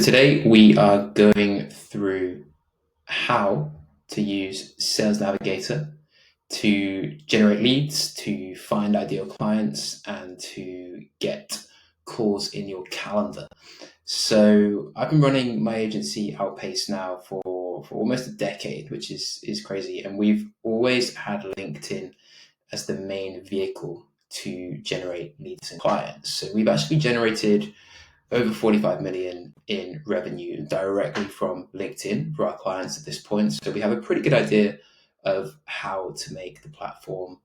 Today we are going through how to use Sales Navigator to generate leads, to find ideal clients, and to get calls in your calendar. So I've been running my agency Outpace now for almost a decade, which is crazy. And we've always had LinkedIn as the main vehicle to generate leads and clients. So we've actually generated over 45 million in revenue directly from LinkedIn for our clients at this point. So we have a pretty good idea of how to make the platform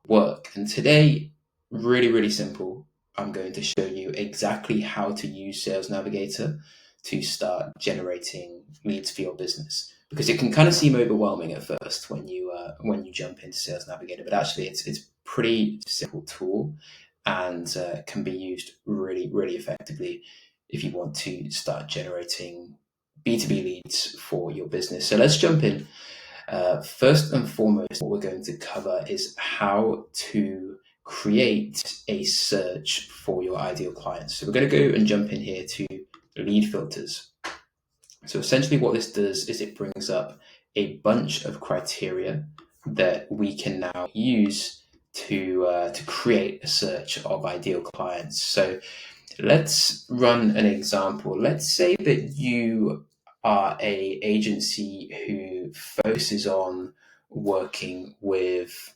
work. And today, really simple, I'm going to show you exactly how to use Sales Navigator to start generating leads for your business. Because it can kind of seem overwhelming at first when you jump into Sales Navigator, but actually it's pretty simple tool and can be used really effectively if you want to start generating B2B leads for your business. So let's jump in. First and foremost, what we're going to cover is how to create a search for your ideal clients. So we're going to go and jump in here to lead filters. So essentially what this does is it brings up a bunch of criteria that we can now use to create a search of ideal clients. So let's run an example. Let's say that you are a agency who focuses on working with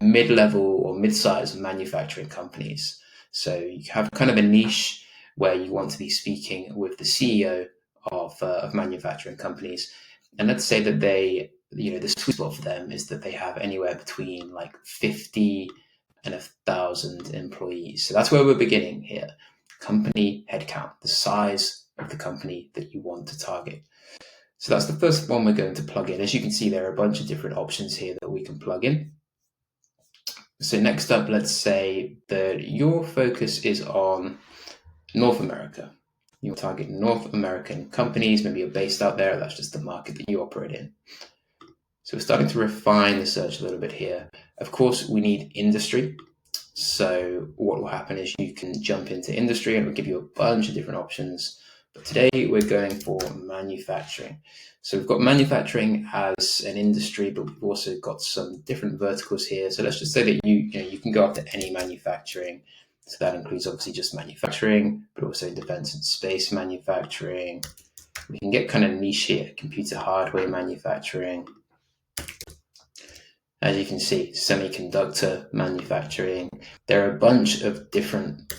mid-level or mid-sized manufacturing companies. So you have kind of a niche where you want to be speaking with the CEO of manufacturing companies. And let's say that the sweet spot for them is that they have anywhere between like 50 and 1,000 employees. So that's where we're beginning here. Company headcount, the size of the company that you want to target. So that's the first one we're going to plug in. As you can see, there are a bunch of different options here that we can plug in. So next up, let's say that your focus is on North America. You target North American companies, maybe you're based out there, that's just the market that you operate in. So we're starting to refine the search a little bit here. Of course, we need industry. So what will happen is you can jump into industry and it'll give you a bunch of different options. But today we're going for manufacturing. So we've got manufacturing as an industry, but we've also got some different verticals here. So let's just say that you can go after any manufacturing. So that includes obviously just manufacturing, but also defense and space manufacturing. We can get kind of niche here, computer hardware manufacturing. As you can see, semiconductor manufacturing. There are a bunch of different,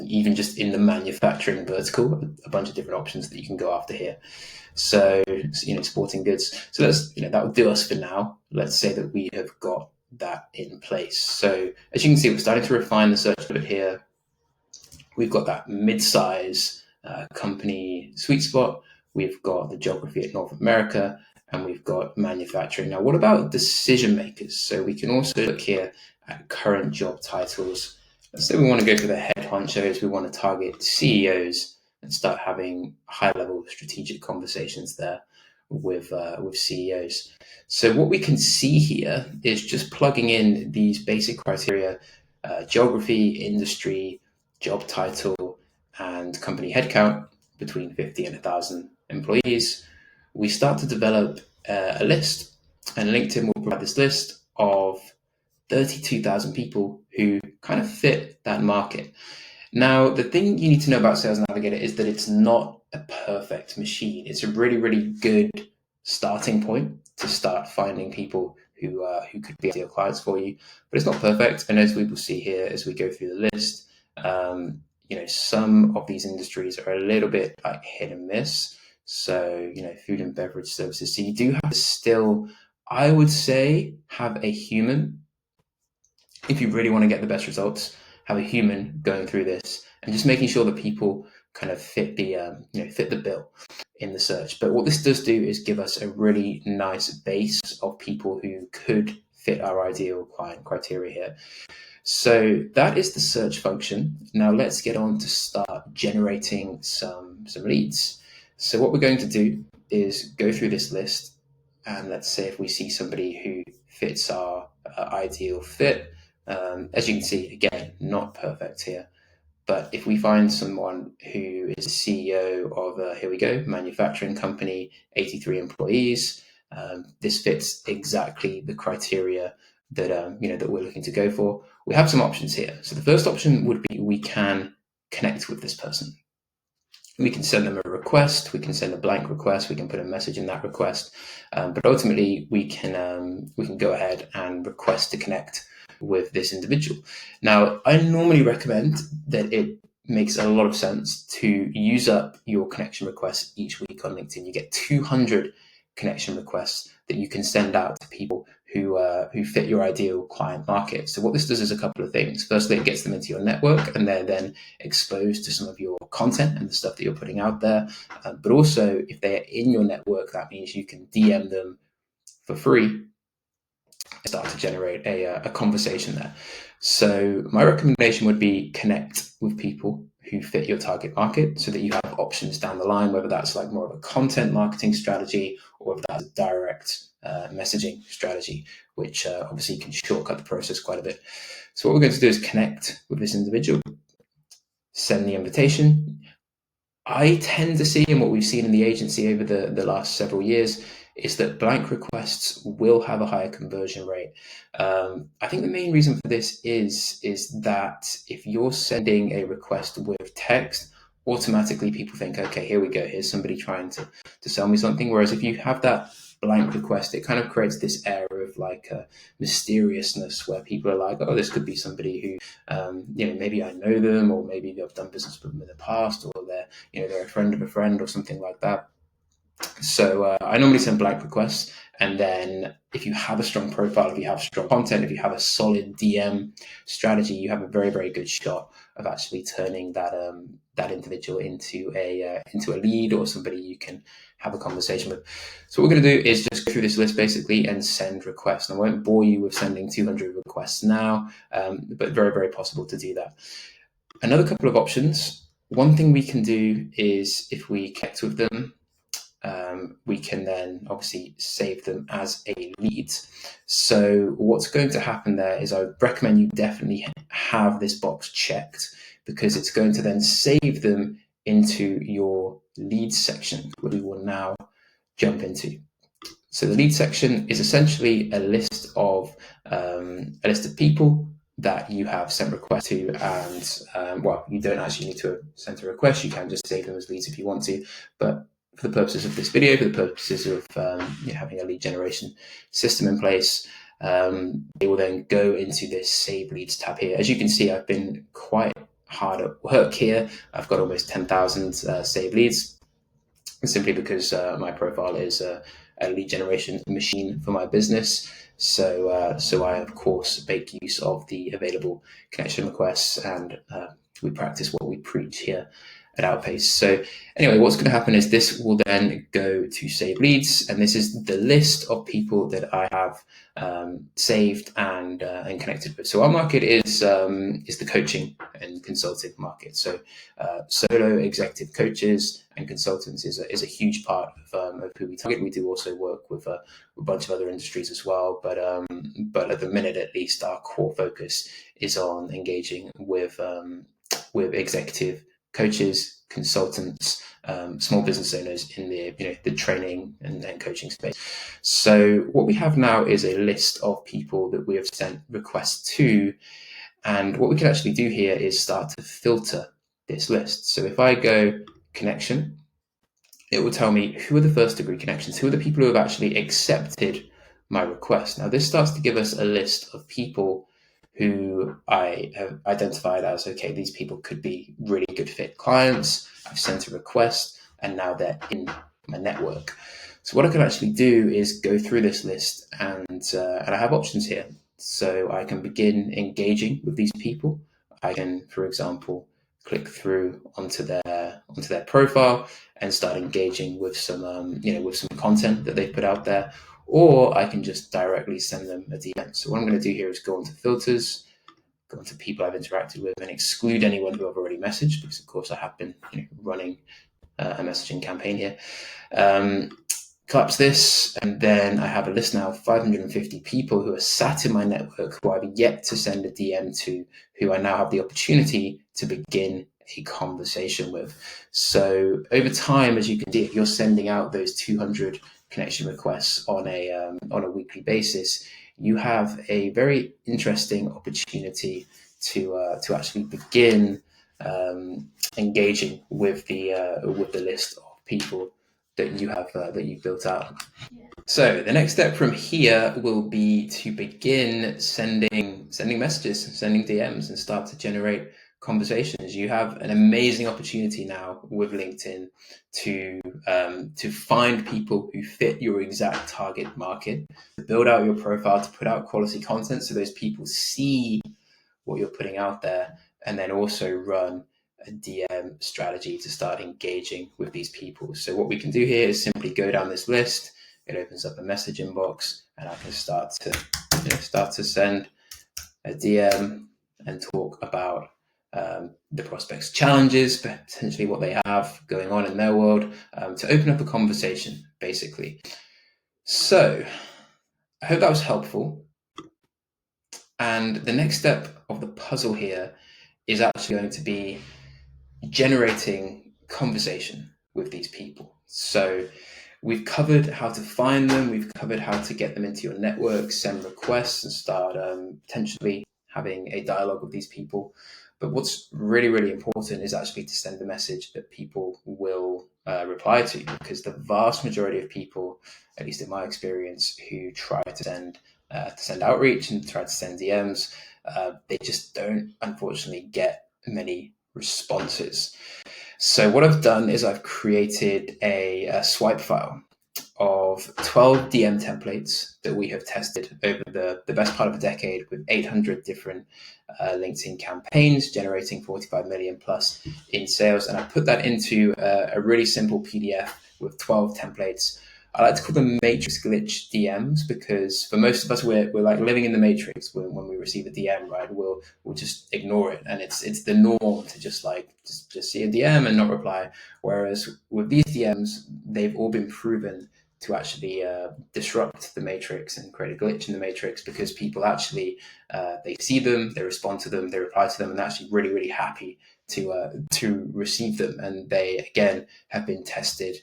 even just in the manufacturing vertical, a bunch of different options that you can go after here. So, sporting goods. So that will do us for now. Let's say that we have got that in place. So as you can see, we're starting to refine the search a bit here. We've got that mid-size company sweet spot. We've got the geography at North America, and we've got manufacturing. Now, what about decision makers? So we can also look here at current job titles. Let's say we want to go for the head honchos. We want to target CEOs and start having high-level strategic conversations there with CEOs. So what we can see here is just plugging in these basic criteria, geography, industry, job title, and company headcount between 50 and 1,000 employees. We start to develop a list, and LinkedIn will provide this list of 32,000 people who kind of fit that market. Now, the thing you need to know about Sales Navigator is that it's not a perfect machine. It's a really good starting point to start finding people who could be ideal clients for you, but it's not perfect. And as we will see here as we go through the list, some of these industries are a little bit like hit and miss. So, food and beverage services. So you do have to still, I would say, have a human. If you really want to get the best results, have a human going through this and just making sure that people kind of fit the bill in the search. But what this does do is give us a really nice base of people who could fit our ideal client criteria here. So that is the search function. Now let's get on to start generating some leads. So what we're going to do is go through this list, and let's say if we see somebody who fits our ideal fit. As you can see, again, not perfect here, But if we find someone who is CEO of here we go, manufacturing company, 83 employees, this fits exactly the criteria that that we're looking to go for. We have some options here. So the first option would be we can connect with this person. We can send them a request. We can send a blank request. We can put a message in that request. But ultimately, we can go ahead and request to connect with this individual. Now, I normally recommend that it makes a lot of sense to use up your connection requests each week on LinkedIn. You get 200 connection requests that you can send out to people who fit your ideal client market. So what this does is a couple of things. Firstly, it gets them into your network, and they're then exposed to some of your content and the stuff that you're putting out there. But also, if they're in your network, that means you can DM them for free, start to generate a conversation there. So my recommendation would be connect with people who fit your target market so that you have options down the line, whether that's like more of a content marketing strategy or whether that's a direct messaging strategy, which obviously can shortcut the process quite a bit. So what we're going to do is connect with this individual, send the invitation. I tend to see, and what we've seen in the agency over the last several years, is that blank requests will have a higher conversion rate. I think the main reason for this is that if you're sending a request with text, automatically people think, okay, here we go, here's somebody trying to sell me something. Whereas if you have that blank request, it kind of creates this air of like a mysteriousness where people are like, oh, this could be somebody who maybe I know them, or maybe I've done business with them in the past, or they're a friend of a friend or something like that. So I normally send blank requests, and then if you have a strong profile, if you have strong content, if you have a solid DM strategy, you have a very, very good shot of actually turning that individual into a lead or somebody you can have a conversation with. So what we're going to do is just go through this list basically and send requests. And I won't bore you with sending 200 requests now, but very, very possible to do that. Another couple of options. One thing we can do is if we connect with them, we can then obviously save them as a lead. So what's going to happen there is I would recommend you definitely have this box checked, because it's going to then save them into your leads section, which we will now jump into. So the lead section is essentially a list of people that you have sent requests to, and you don't actually need to send a request. You can just save them as leads if you want to, but for the purposes of this video, for the purposes of having a lead generation system in place, they will then go into this Save Leads tab here. As you can see, I've been quite hard at work here. I've got almost 10,000 saved leads, simply because my profile is a lead generation machine for my business. So I, of course, make use of the available connection requests, and we practice what we preach here at Outpace. So anyway, what's going to happen is this will then go to Save Leads, and this is the list of people that I have saved and connected with. So our market is the coaching and consulting market. So solo executive coaches and consultants is a huge part of who we target. We do also work with a bunch of other industries as well, but at the minute, at least, our core focus is on engaging with executive coaches, consultants, small business owners in the training and coaching space. So what we have now is a list of people that we have sent requests to, and what we can actually do here is start to filter this list. So if I go connection, it will tell me who are the first degree connections, who are the people who have actually accepted my request. Now this starts to give us a list of people who I have identified as, okay, these people could be really good fit clients. I've sent a request and now they're in my network. So what I can actually do is go through this list, and I have options here. So I can begin engaging with these people. I can, for example, click through onto their profile and start engaging with some with some content that they've put out there, or I can just directly send them a DM. So what I'm going to do here is go onto filters, go onto people I've interacted with, and exclude anyone who I've already messaged, because of course I have been running a messaging campaign here. collapse this, and then I have a list now of 550 people who are sat in my network who I've yet to send a DM to, who I now have the opportunity to begin a conversation with. So over time, as you can see, if you're sending out those 200 connection requests on a weekly basis, you have a very interesting opportunity to actually begin engaging with the list of people that you have that you've built out. So the next step from here will be to begin sending messages, sending DMs, and start to generate conversations. You have an amazing opportunity now with LinkedIn to find people who fit your exact target market, to build out your profile, to put out quality content so those people see what you're putting out there, and then also run a DM strategy to start engaging with these people. So what we can do here is simply go down this list. It opens up a message inbox, and I can start to send a DM and talk about the prospect's challenges, potentially what they have going on in their world, to open up a conversation, basically. So I hope that was helpful. And the next step of the puzzle here is actually going to be generating conversation with these people. So we've covered how to find them, we've covered how to get them into your network, send requests, and start potentially having a dialogue with these people. But what's really, really important is actually to send a message that people will reply to, because the vast majority of people, at least in my experience, who try to send outreach and try to send DMs, they just don't, unfortunately, get many responses. So what I've done is I've created a swipe file of 12 DM templates that we have tested over the best part of a decade with 800 different LinkedIn campaigns, generating 45 million plus in sales. And I put that into a really simple PDF with 12 templates. I like to call them matrix glitch DMs, because for most of us, we're like living in the matrix when we receive a DM, right? We'll just ignore it, and it's the norm to just see a DM and not reply. Whereas with these DMs, they've all been proven to actually disrupt the matrix and create a glitch in the matrix, because people actually they see them, they respond to them, they reply to them, and they're actually really, really happy to receive them. And they again have been tested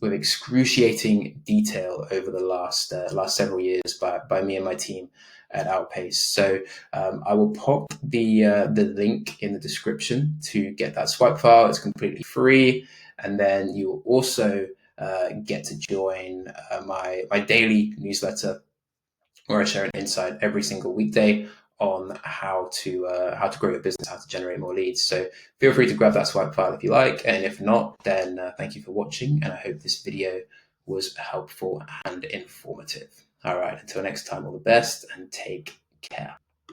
with excruciating detail over the last several years by me and my team at Outpace. So I will pop the link in the description to get that swipe file. It's completely free, and then you will also get to join my daily newsletter, where I share an insight every single weekday on how to grow your business, how to generate more leads. So feel free to grab that swipe file if you like, and if not, then thank you for watching, and I hope this video was helpful and informative. All right, until next time, all the best and take care.